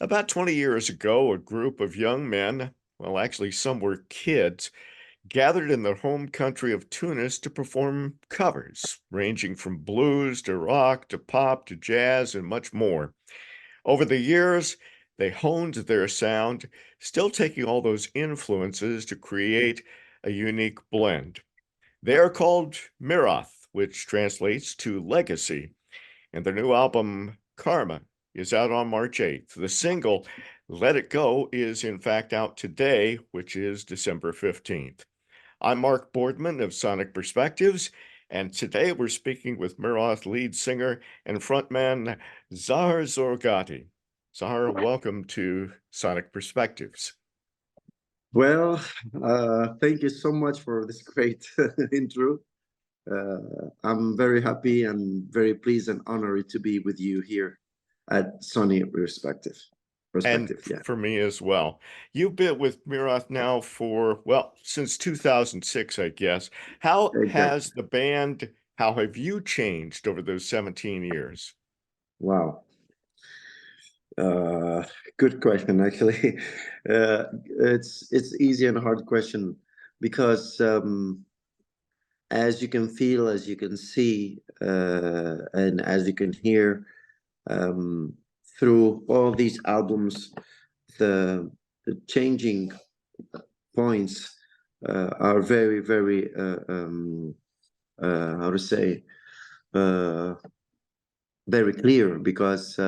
About 20 years ago, a group of young men, well, actually, some were kids, gathered in their home country of Tunis to perform covers, ranging from blues to rock to pop to jazz and much more. Over the years, they honed their sound, still taking all those influences to create a unique blend. They are called Myrath, which translates to legacy, and their new album, Karma, is out on March 8th. The single, Let It Go, is in fact out today, which is December 15th. I'm Mark Boardman of Sonic Perspectives, and today we're speaking with Myrath lead singer and frontman Zaher Zorgati. Zaher, welcome to Sonic Perspectives. Well, thank you so much for this great intro. I'm very happy and very pleased and honored to be with you here at Sonic Perspectives. And for me as well. You've been with Myrath now for, well, since 2006, I guess. How has the band, how have you changed over those 17 years? Wow. Good question, actually. It's easy and hard question because as you can feel, as you can see, and as you can hear, through all these albums, the changing points are very, very, how to say, very clear, because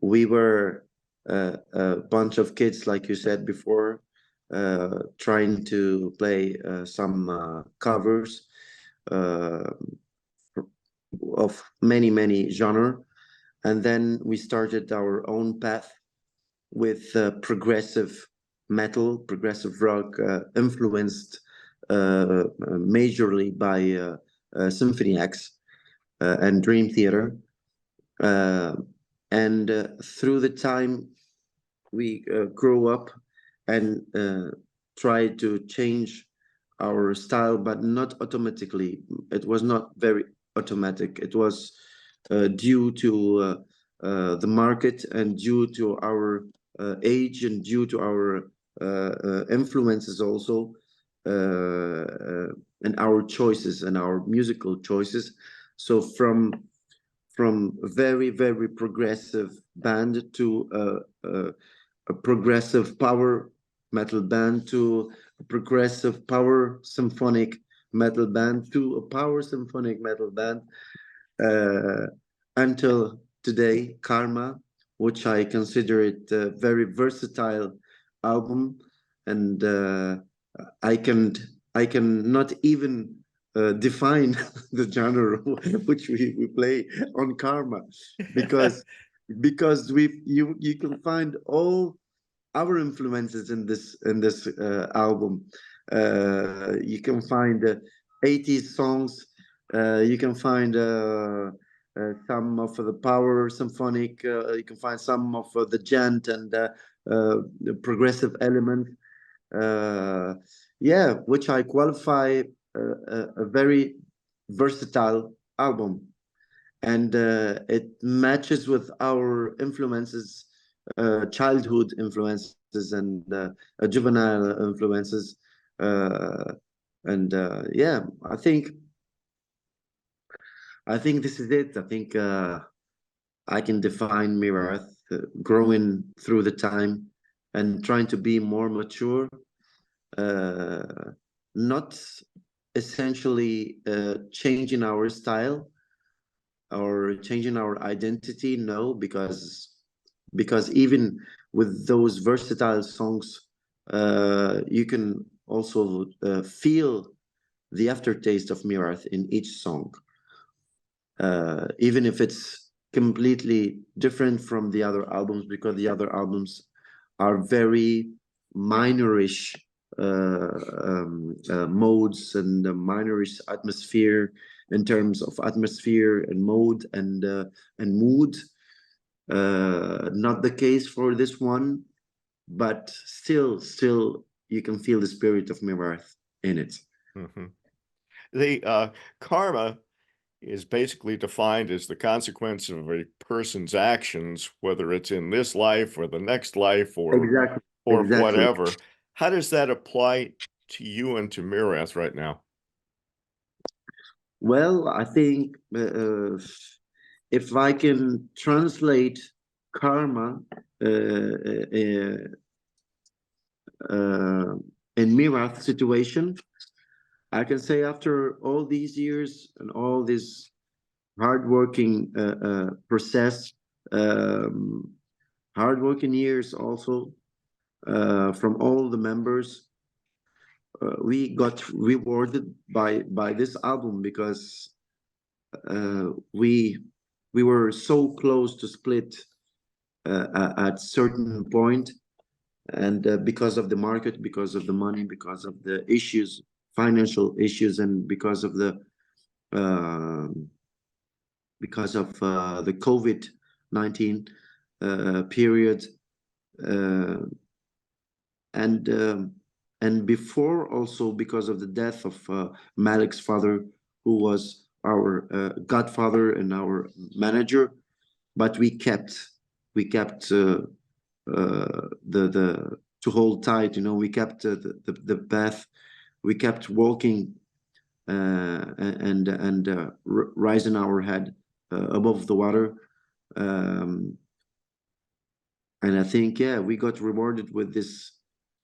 we were a bunch of kids, like you said before, trying to play some covers of many genre. And then we started our own path with progressive metal, progressive rock, influenced majorly by Symphony X and Dream Theater. And through the time, we grew up and tried to change our style, but not automatically. It was not very automatic. It was due to the market and due to our age and due to our influences also, and our choices and our musical choices. So from a very, very progressive band to a progressive power metal band to a progressive power symphonic metal band to a power symphonic metal band, until today, Karma, which I consider it a very versatile album, and I can not even define the genre which we play on Karma, because you can find all our influences in this album. You can find 80s songs. You can find some of the power symphonic. You can find some of the gent and the progressive element. Yeah, which I qualify a very versatile album, and it matches with our influences, childhood influences and juvenile influences, and yeah, I think this is it. I think I can define Myrath growing through the time and trying to be more mature, not essentially changing our style or changing our identity, no, because even with those versatile songs, you can also feel the aftertaste of Myrath in each song, even if it's completely different from the other albums, because the other albums are very minorish modes and minorish atmosphere in terms of atmosphere and mode and mood. Not the case for this one, but still you can feel the spirit of Myrath in it. Mm-hmm. The Karma is basically defined as the consequence of a person's actions, whether it's in this life or the next life Exactly, or exactly. whatever. How does that apply to you and to Myrath right now? Well, I think if I can translate karma uh, in Myrath situation, I can say after all these years and all this hardworking process, um, hardworking years also from all the members, we got rewarded by this album because we were so close to split at certain point, and because of the market, because of the money, because of the issues, financial issues, and uh, because of the COVID-19 period, uh, and um, and before also because of the death of Malik's father, who was our godfather and our manager. But we kept the to hold tight. We kept the path. We kept walking and rising our head above the water. Um, and I think, yeah, we got rewarded with this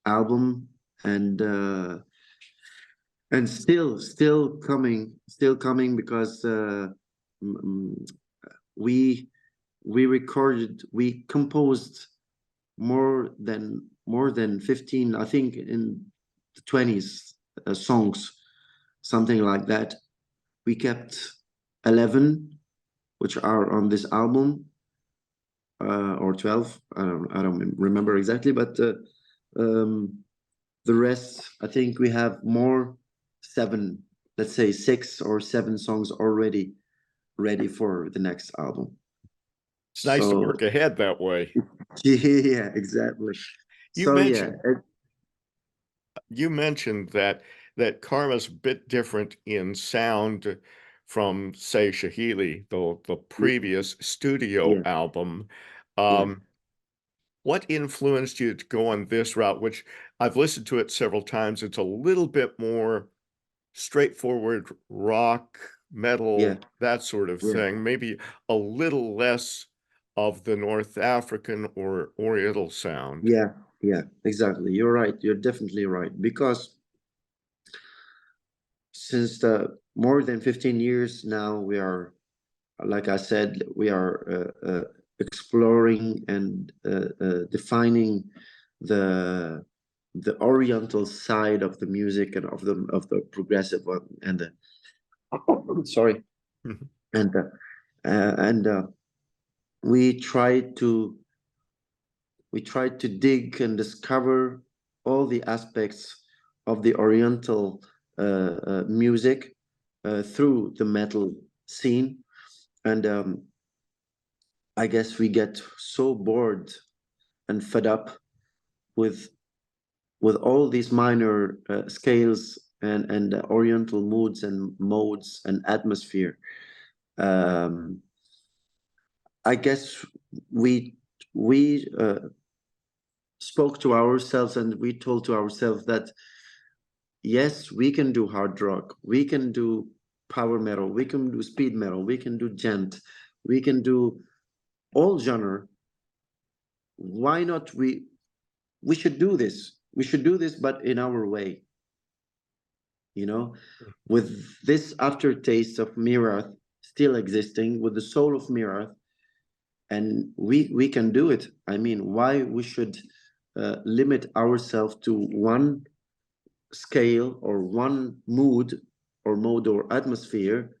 album, and still coming because mm, we we composed more than 15, I think, in the 20s songs, something like that. We kept 11, which are on this album, or 12. I don't remember exactly, but um, the rest, I think we have more, seven, let's say 6 or 7 songs already ready for the next album. It's nice to So work ahead that way. yeah, exactly. You So yeah, mentioned you mentioned that Karma's a bit different in sound from, say, Shahili, the previous studio yeah, album. yeah, Um, what influenced you to go on this route, which I've listened to it several times? It's a little bit more straightforward rock, yeah, metal, that sort of yeah, thing, maybe a little less of the North African or Oriental sound. yeah, yeah, exactly. You're right. You're definitely right. Because since the more than 15 years now, we are, like I said, we are exploring and defining the the Oriental side of the music and of the progressive one, and the sorry, Mhm. and we try to dig and discover all the aspects of the Oriental music through the metal scene. And I guess we get so bored and fed up with all these minor scales and Oriental moods and modes and atmosphere. Um, I guess we spoke to ourselves, and we told to ourselves that yes, we can do hard rock, we can do power metal, we can do speed metal, we can do gent, we can do all genre. Why not we should do this. We should do this, but in our way, you know, with this aftertaste of Myrath still existing, with the soul of Myrath, and we can do it. I mean, why we should limit ourselves to one scale or one mood or mode or atmosphere,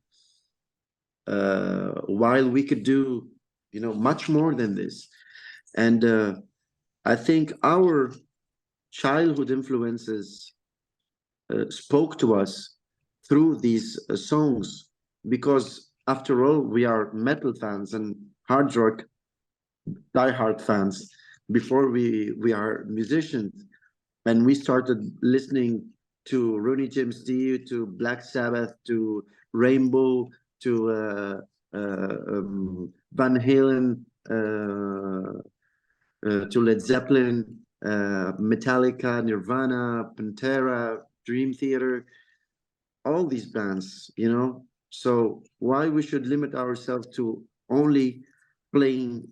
while we could do, much more than this. And I think our childhood influences spoke to us through these songs, because after all, we are metal fans and hard rock diehard fans before we are musicians. And we started listening to Ronnie James Dio, to Black Sabbath, to Rainbow, to Van Halen, to Led Zeppelin, Metallica, Nirvana, Pantera, Dream Theater, all these bands, you know. So why we should limit ourselves to only playing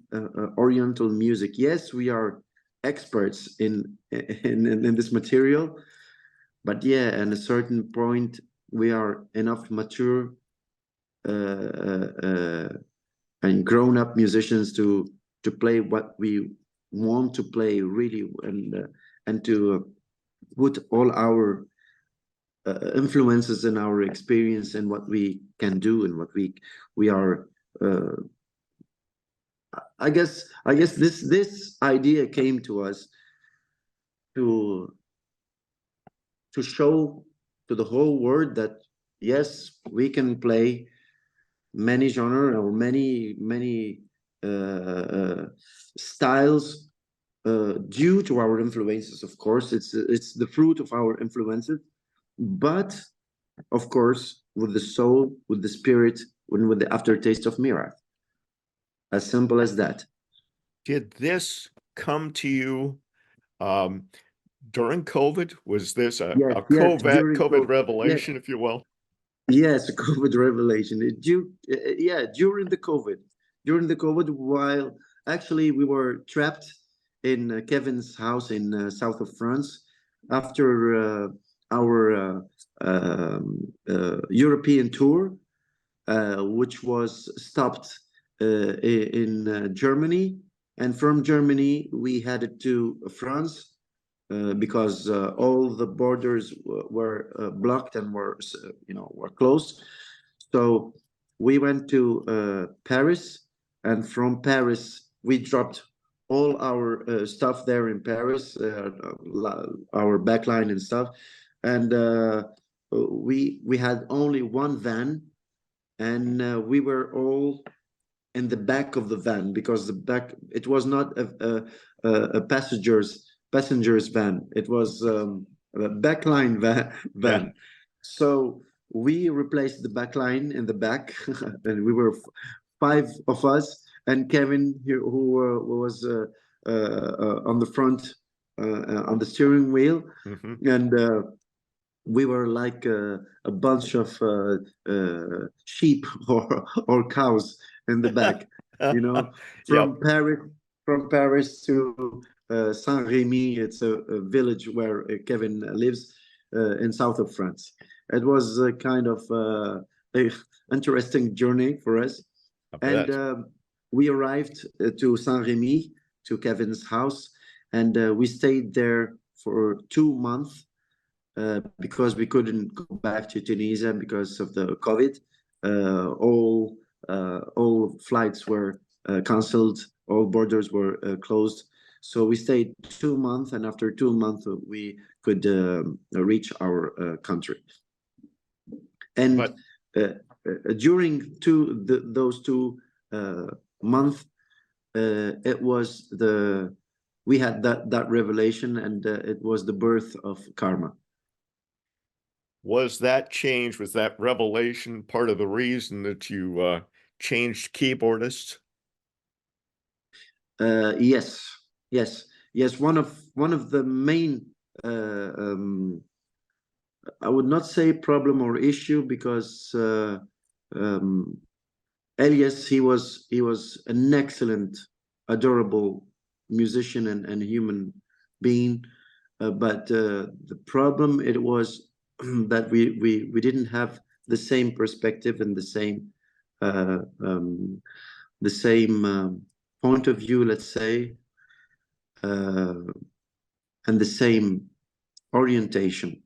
Oriental music? Yes, we are experts in this material, but yeah, at a certain point, we are enough mature and grown-up musicians to play what we want to play really, and to put all our influences in our experience and what we can do and what we are. I guess this idea came to us to show to the whole world that yes, we can play many genre or many styles due to our influences. Of course, it's the fruit of our influences, but of course with the soul, with the spirit, and with the aftertaste of Myrath. As simple as that. Did this come to you during COVID? Was this a Yes, during COVID COVID. revelation, if you will? Yes, a COVID revelation. During the COVID, while actually we were trapped in Kevin's house in south of France after our European tour, which was stopped in Germany, and from Germany we headed to France. Because all the borders were blocked and were closed. So we went to Paris, and from Paris we dropped all our stuff there in Paris, our backline and stuff, and we had only one van, and we were all in the back of the van, because it was not a passenger's van. It was a backline van. Yeah. So we replaced the backline in the back, and we were five of us, and Kevin here, who was on the front, on the steering wheel, and we were like a bunch of sheep or cows in the back, you know, from Paris to Saint-Rémy. It's a village where Kevin lives in south of France. It was a kind of a interesting journey for us. And we arrived to Saint-Rémy, to Kevin's house, and we stayed there for 2 months because we couldn't go back to Tunisia because of the COVID. All flights were cancelled, all borders were closed. So we stayed 2 months, and after 2 months, we could reach our country. And during those 2 months, we had that revelation, and it was the birth of Karma. Was that change, was that revelation part of the reason that you changed keyboardists? Yes. One of the main, I would not say problem or issue, because Elyes, he was an excellent, adorable musician and human being, but the problem, it was that we didn't have the same perspective and the same point of view, let's say, and the same orientation,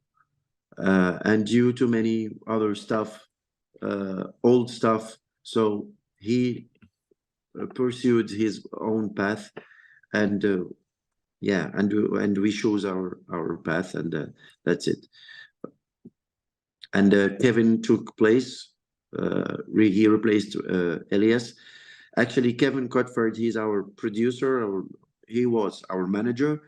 and due to many other stuff, old stuff. So he pursued his own path, and and we chose our path, and that's it. And Kevin took place. He replaced Elyes. Actually, Kevin Codfert, he's our producer, or he was our manager.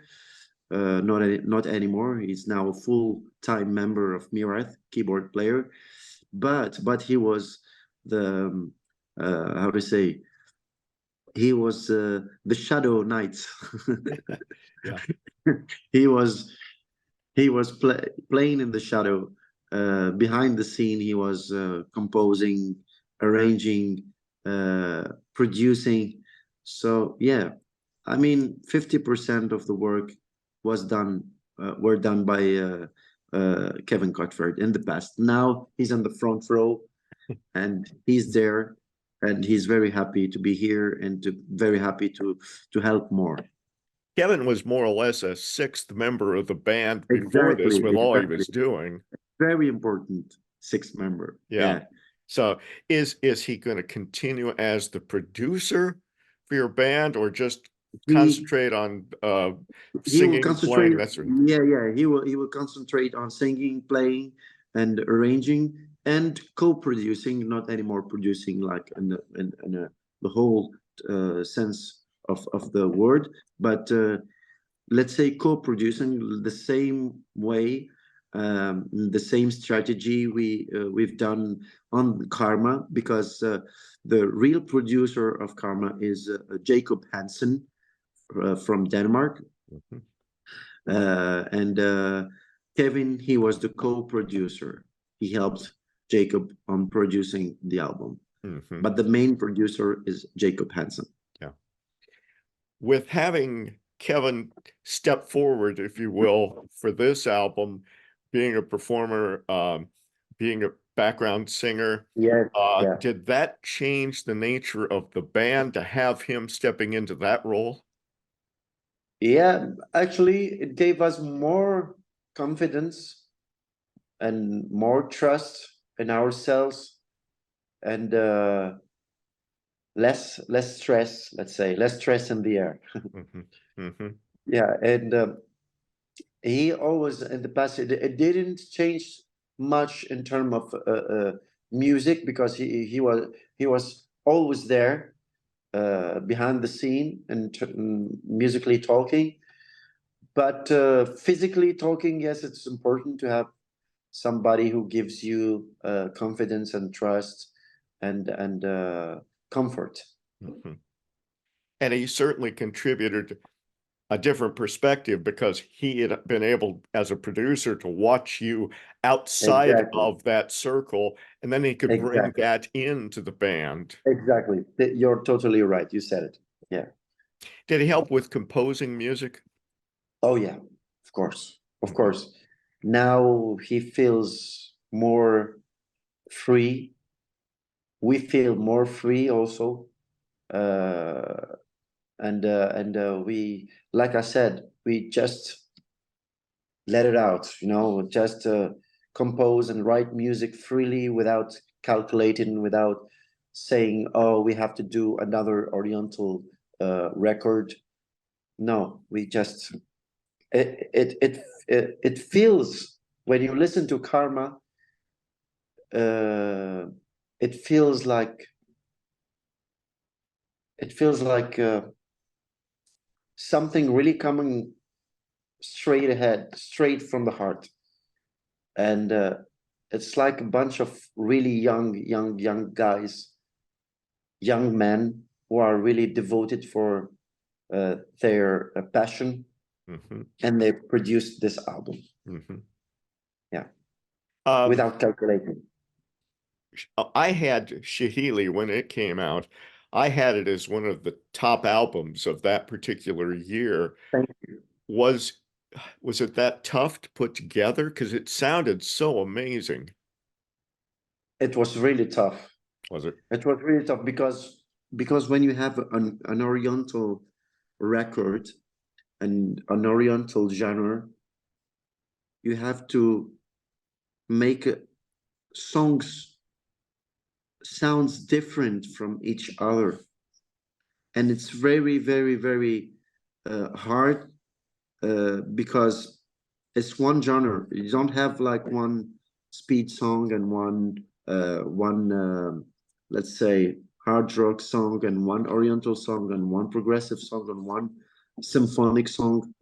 Not anymore. He's now a full-time member of Myrath, keyboard player. But he was how to say, he was the shadow knight. Yeah. He was playing in the shadow. Behind the scene, he was composing, arranging, producing. So yeah, I mean, 50% of the work were done by Kevin Codfert in the past. Now he's on the front row, and he's there, and he's very happy to be here, and very happy to help more. Kevin was more or less a sixth member of the band before Exactly, this with all he was exactly. doing. Very important sixth member. Yeah. So is he going to continue as the producer for your band, or just He concentrate on he will singing, playing, concentrate. that sort of Yeah. He will concentrate on singing, playing, and arranging, and co-producing. Not anymore producing like in the whole sense of the word, but let's say co-producing the same way, the same strategy we've done on Karma, because the real producer of Karma is Jacob Hansen from Denmark. Mhm. And Kevin, he was the co-producer. He helped Jacob on producing the album. Mhm. But the main producer is Jacob Hansen. Yeah. With having Kevin step forward, if you will, for this album, being a performer, being a background singer, Yes, yeah. did that change the nature of the band to have him stepping into that role? Yeah, actually, it gave us more confidence and more trust in ourselves, and less stress, let's say, less stress in the air. Mhm. Mhm. Yeah, and he always in the past, it didn't change much in terms of music, because he was always there behind the scene and musically talking. But physically talking, yes, it's important to have somebody who gives you confidence and trust and comfort. Mhm. And he certainly contributed a different perspective, because he had been able, as a producer, to watch you outside Exactly, of that circle, and then he could bring exactly, that into the band. exactly. You're totally right. You said it. Yeah. Did he help with composing music? Oh yeah, of course, of Mhm. course. Now he feels more free. We feel more free also, uh, and we, like I said, we just let it out. Just compose and write music freely, without calculating, without saying, "Oh, we have to do another Oriental record." No, we just it feels, when you listen to Karma, uh, it feels like something really coming straight ahead, straight from the heart, and it's like a bunch of really young guys, young men, who are really devoted for their passion, Mhm. and they produced this album. Mhm. Yeah, Um, without calculating. I had Shahili when it came out. I had it as one of the top albums of that particular year. Thank you. Was was it that tough to put together? Because it sounded so amazing. It was really tough. Was it? It was really tough, because when you have an Oriental record and an Oriental genre, you have to make songs sounds different from each other, and it's very, very, very hard, because it's one genre. You don't have like one speed song and one let's say hard rock song and one Oriental song and one progressive song and one symphonic song.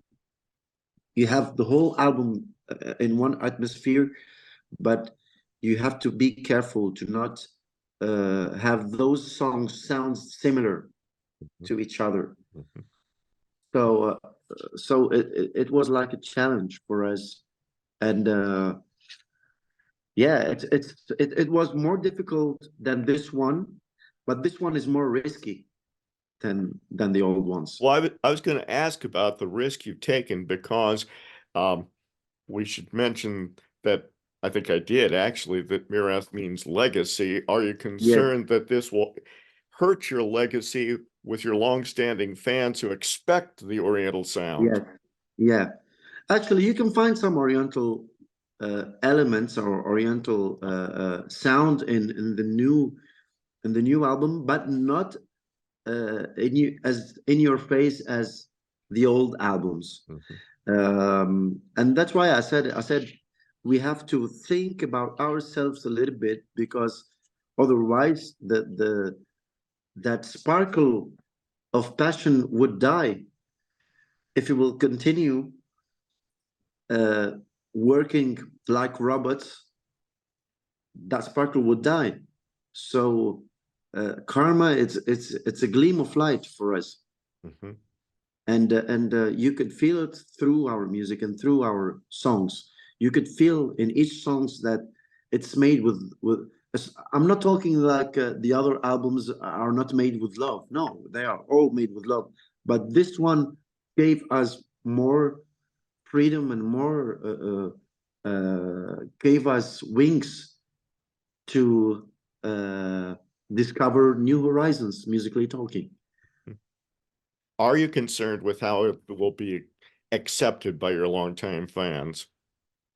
You have the whole album in one atmosphere, but you have to be careful to not have those songs sound similar to each other. Mhm. So it was like a challenge for us, and yeah, it was more difficult than this one, but this one is more risky than the old ones. Well, I was going to ask about the risk you've taken because um, we should mention that I think I did actually that Myrath means legacy. Are you Yes, concerned that this will hurt your legacy with your longstanding fans who expect the Oriental sound? yes, yeah. Actually, you can find some Oriental elements or Oriental sound in the new album, but not in your face as the old albums. Mhm. And that's why I said we have to think about ourselves a little bit, because otherwise that sparkle of passion would die if you will continue uh, working like robots. That sparkle would die. So karma, it's a gleam of light for us, Mhm. and you could feel it through our music and through our songs. You could feel in each songs that it's made with. I'm not talking like the other albums are not made with love. No, they are all made with love. But this one gave us more freedom and more gave us wings to discover new horizons, musically talking. Are you concerned with how it will be accepted by your longtime fans?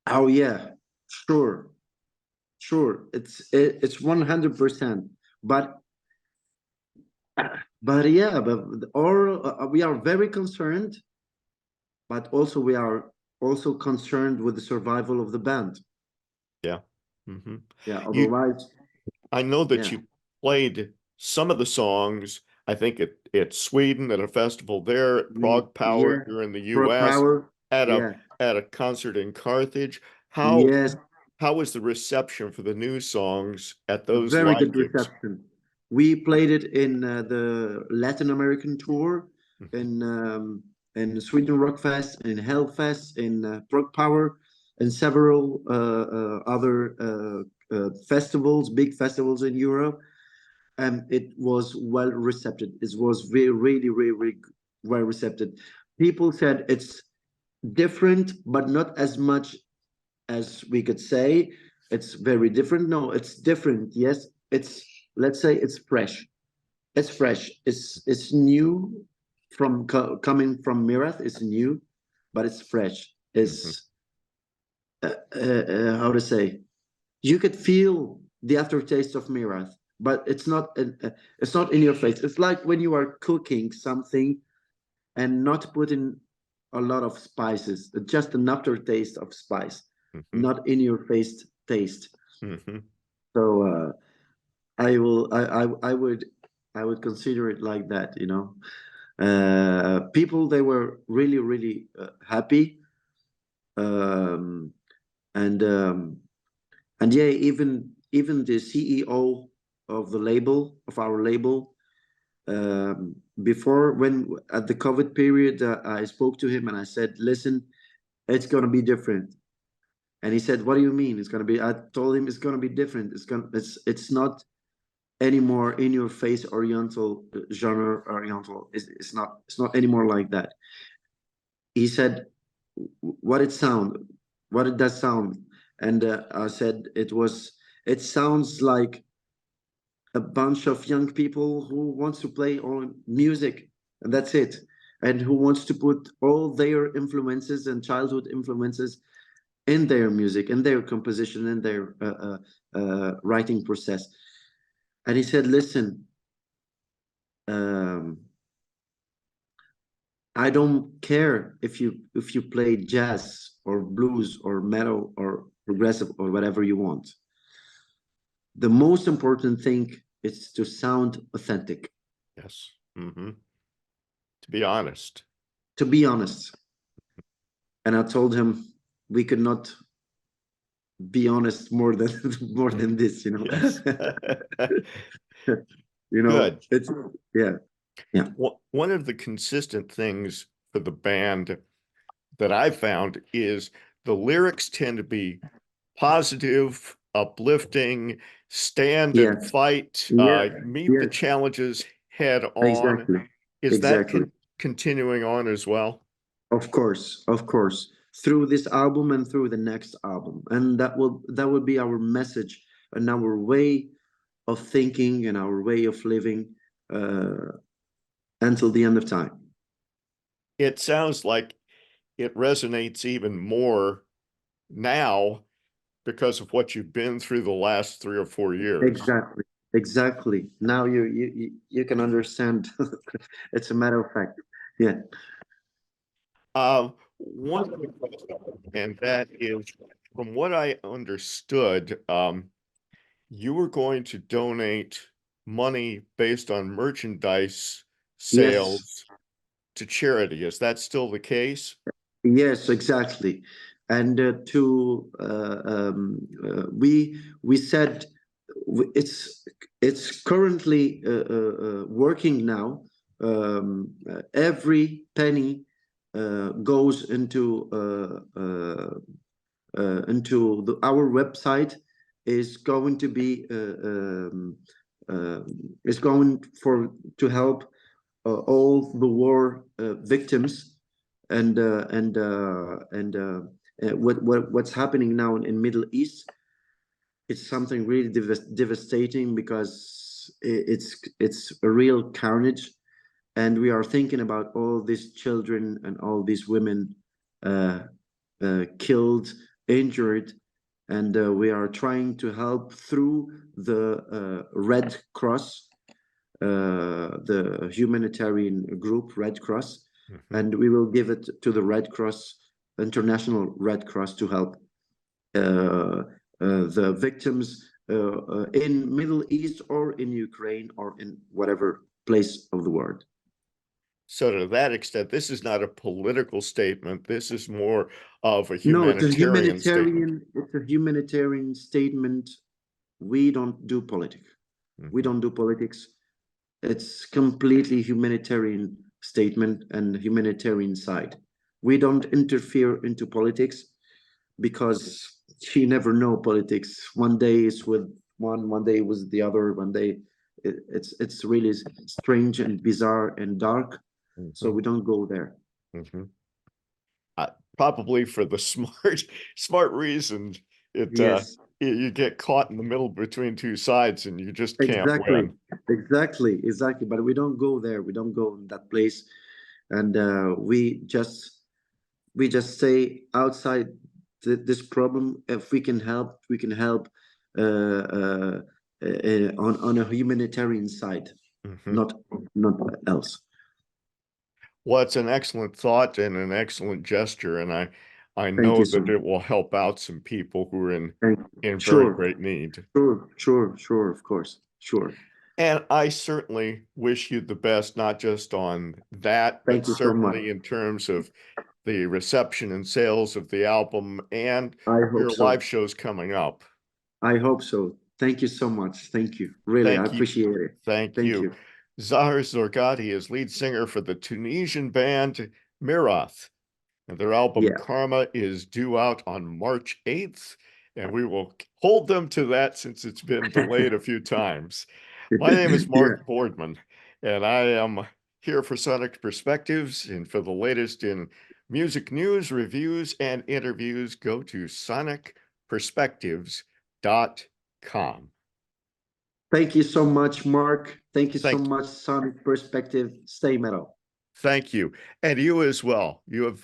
Oh yeah, sure, sure. It's 100%. But yeah, or we are very concerned, but also we are also concerned with the survival of the band. Yeah. Hmm. Yeah, You, otherwise, I know that yeah. you played some of the songs, I think at Sweden at a festival there, at Prague Power Yeah, here in the for US, power. at a Yeah, at a concert in Carthage. How yes, how was the reception for the new songs at those very live good gigs? reception. We played it in the Latin American tour, Mhm. in Sweden Rock Fest, in Hellfest, in Prague Power, and several other festivals, big festivals in Europe. And it was well received. It was really well received. People said it's different, but not as much as we could say. It's very different. No, it's different. Yes, it's, let's say it's fresh. It's fresh. It's new from coming from Myrath. It's new, but it's fresh. Mhm. It's how to say, you could feel the aftertaste of Myrath, but it's not in your face. It's like when you are cooking something and not putting a lot of spices, just an aftertaste of spice, Mhm. not in your face taste. Mhm. So I will, I would consider it like that. People, they were really happy, um, and um, and yeah, even the CEO of the label, of our label, before, when at the COVID period, I spoke to him and I said, listen, it's gonna be different. And he said, what do you mean it's gonna be? I told him it's gonna be different. It's not anymore in your face Oriental genre. Oriental, it's not anymore like that. He said, what it sound, what it does sound. And I said, it sounds like a bunch of young people who wants to play on music, and that's it, and who wants to put all their influences and childhood influences in their music, in their composition, in their writing process. And he said, listen, um, I don't care if you play jazz or blues or metal or progressive or whatever you want. The most important thing is to sound authentic. Yes. Hmm. To be honest. To be honest. And I told him we could not be honest more than more than this, you know. Yes. You know, Good. it's yeah, yeah, One of the consistent things for the band that I found is the lyrics tend to be positive, uplifting, stand and yes, fight, yes, meet the yes, challenges head on. exactly, Is that exactly. continuing on as well? Of course, through this album and through the next album, and that will be our message and our way of thinking and our way of living uh, until the end of time. It sounds like it resonates even more now because of what you've been through the last 3 or 4 years. Exactly, exactly. Now you can understand. It's a matter of fact. Yeah. One question, and that is, from what I understood, you were going to donate money based on merchandise Yes. sales to charity. Is that still the case? Yes, exactly. And we said it's currently working now. Every penny goes into our website is going to be is going for to help all the war victims and what's happening now in Middle East. It's something really devastating because it's a real carnage, and we are thinking about all these children and all these women uh, killed, injured, and we are trying to help through the Red Cross, the humanitarian group Red Cross, Mhm. and we will give it to the Red Cross, International Red Cross, to help the victims in Middle East or in Ukraine or in whatever place of the world. So to that extent, this is not a political statement. This is more of a No, humanitarian statement. it's a humanitarian statement. We don't do politics. We Mhm. don't do politics. It's completely humanitarian statement and humanitarian side. We don't interfere into politics because you never know politics. One day is with one day was the other, one day it's really strange and bizarre and dark. So Mhm. we don't go there. Mhm. Probably for the smart reason. It Yes, you get caught in the middle between two sides and you just can't exactly, win. exactly. But we don't go there. We don't go in that place, and we just stay outside this problem. If we can help, we can help on a humanitarian side, Mhm. not not else. Well, it's an excellent thought and an excellent gesture, and I Thank know you so that much. it will help out some people who are Thank in very Sure, great need. sure, of course, sure. And I certainly wish you the best, not just on that, but Thank you so much. certainly in terms of the reception and sales of the album and I hope your so. live shows coming up. I hope so. Thank you so much. Thank you. Really, I Thank you. appreciate it. Thank Thank you. you. Zaher Zorgati is lead singer for the Tunisian band Myrath. And their album Yeah. Karma is due out on March 8th, and we will hold them to that since it's been delayed a few times. My name is Yeah. Mark Boardman, and I am here for Sonic Perspectives. And for the latest in music news, reviews, and interviews, go to sonicperspectives.com. Thank you so much, Mark. Thank you so Thank much, Sonic Perspective. Stay metal. Thank you. And you as well. You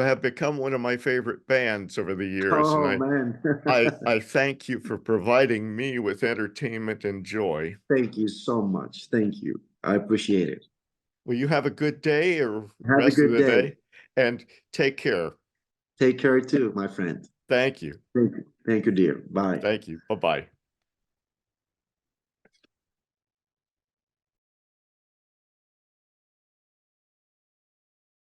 have become one of my favorite bands over the years, and Oh I man. I thank you for providing me with entertainment and joy. Thank you so much. Thank you. I appreciate it. Will you have a good day or Have a rest of good the day. day? And take care. Take care too, my friend. Thank you. Thank you. Thank you, dear. Bye. Thank you. Bye-bye.